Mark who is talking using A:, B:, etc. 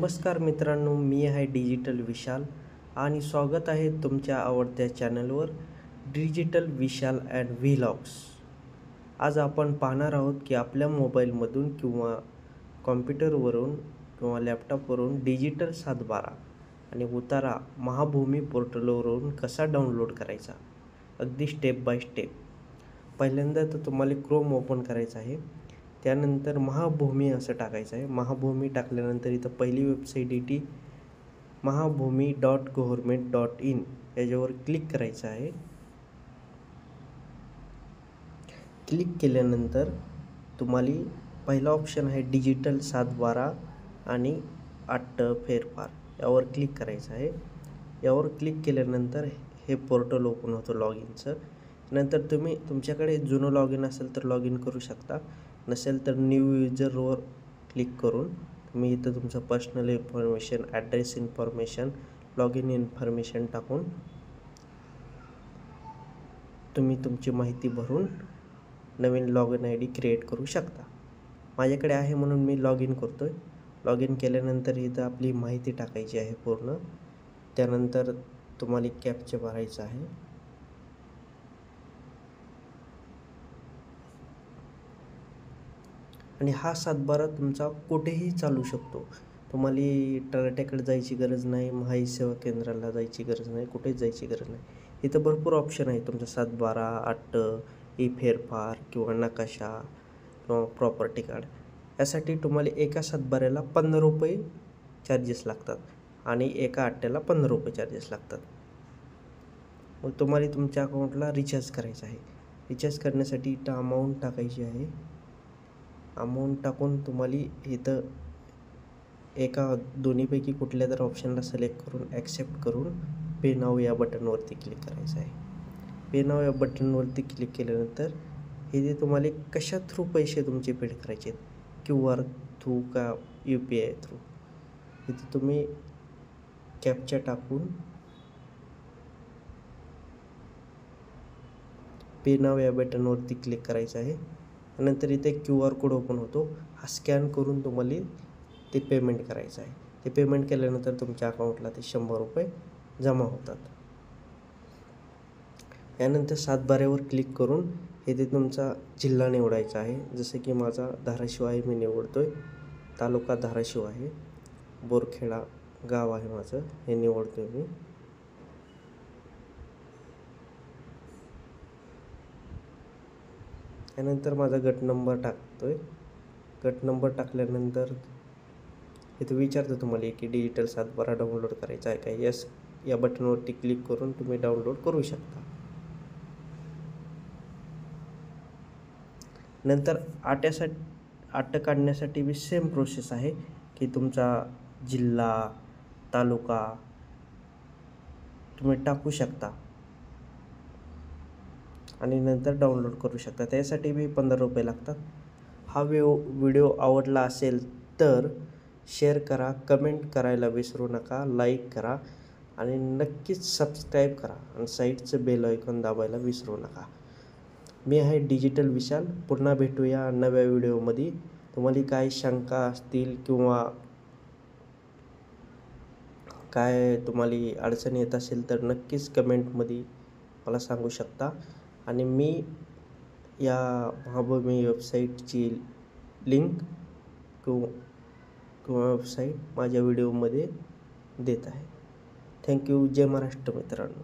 A: नमस्कार मित्रांनो, मी आहे डिजिटल विशाल आणि स्वागत आहे तुमच्या आवडत्या चॅनलवर डिजिटल विशाल अँड व्लॉग्स. आज आपण पाहणार आहोत की आपल्या मोबाईलमधून किंवा कॉम्प्युटरवरून किंवा लॅपटॉपवरून डिजिटल सातबारा आणि उतारा महाभूमी पोर्टलवरून कसा डाउनलोड करायचा, अगदी स्टेप बाय स्टेप. पहिल्यांदा तर तुम्हाला क्रोम ओपन करायचं आहे. त्यानंतर महाभूमी असं टाकायचं आहे. महाभूमी टाकल्यानंतर इथं पहिली वेबसाईट येते महाभूमी.government.in याच्यावर क्लिक करायचं आहे. क्लिक केल्यानंतर तुम्हाला पहिला ऑप्शन आहे डिजिटल सातबारा आणि फेरफार, यावर क्लिक करायचं आहे. यावर क्लिक केल्यानंतर हे पोर्टल ओपन होतं लॉग इनचं. नंतर तुम्ही तुमच्याकडे जुनं लॉग इन असेल तर लॉग इन करू शकता, नसेल तर न्यू युजरवर क्लिक करून तुम्ही इथं तुमचं personal information, address information, log in information टाकून तुम्ही तुमची माहिती भरून नवीन लॉग इन ID क्रिएट करू शकता. माझ्याकडे आहे म्हणून मी लॉग इन करतो आहे. लॉग इन केल्यानंतर इथं आपली माहिती टाकायची आहे पूर्ण. त्यानंतर तुम्हाला कॅप्चा भरायचा आहे. आणि हा सातबारा तुमचा कुठेही चालू शकतो. तुम्हाला तळाट्याकडे जायची गरज नाही, महाई सेवा केंद्राला जायची गरज नाही, कुठेच जायची गरज नाही. इथं भरपूर ऑप्शन आहे तुमचा सातबारा, फेरफार किंवा नकाशा किंवा प्रॉपर्टी कार्ड. यासाठी तुम्हाला एका सातबाऱ्याला ₹15 चार्जेस लागतात आणि एका अट्ट्याला ₹15 चार्जेस लागतात. मग तुम्हाला तुमच्या अकाउंटला रिचार्ज करायचं आहे. रिचार्ज करण्यासाठी इथं अमाऊंट टाकायची आहे. अमाऊंट टाकून तुम्हाला इथं एका दोन्हीपैकी कुठल्या तर ऑप्शनला सिलेक्ट करून ॲक्सेप्ट करून पे नाव या बटनवरती क्लिक करायचं आहे. पे नाव या बटनवरती क्लिक केल्यानंतर इथे तुम्हाला कशा थ्रू पैसे तुमचे पेड करायचे आहेत, QR थ्रू का UPI थ्रू. इथे तुम्ही कॅप्चा टाकून पे नाव या बटनवरती क्लिक करायचं आहे. नंतर इथे QR कोड ओपन होतो. हा स्कॅन करून तुम्हाला ते पेमेंट करायचं आहे. ते पेमेंट केल्यानंतर तुमच्या अकाउंटला ते ₹100 जमा होतात. यानंतर सातबाऱ्यावर क्लिक करून इथे तुमचा जिल्हा निवडायचा आहे. जसं की माझा धाराशिव आहे, मी निवडतो आहे. तालुका धाराशिव आहे, बोरखेडा गाव आहे माझं, हे निवडतो आहे मी. त्यानंतर माझा गट नंबर टाकतो आहे. गट नंबर टाकल्यानंतर इथं विचारतं तुम्हाला की डिजिटल सातबारा डाउनलोड करायचा आहे का. यस या बटनवरती क्लिक करून तुम्ही डाउनलोड करू शकता. नंतर अट्ट काढण्यासाठी बी सेम प्रोसेस आहे की तुमचा जिल्हा, तालुका तुम्ही टाकू शकता आणि नंतर डाउनलोड करू शकता. त्यासाठी बी ₹15 लागतात. हा व्हिडिओ आवडला असेल तर शेअर करा, कमेंट करायला विसरू नका, लाईक करा आणि नक्कीच सबस्क्राईब करा आणि साईडचं बेल आयकॉन दाबायला विसरू नका. मी आहे डिजिटल विशाल. पुन्हा भेटूया नव्या व्हिडिओमध्ये. तुम्हाला काय शंका असतील किंवा काय तुम्हाला अडचण येत असेल तर नक्कीच कमेंटमध्ये मला सांगू शकता आणि मी या महाभूमी वेबसाईटची लिंक किंवा वेबसाईट माझ्या व्हिडिओमध्ये देत आहे. थँक्यू. जय महाराष्ट्र मित्रांनो.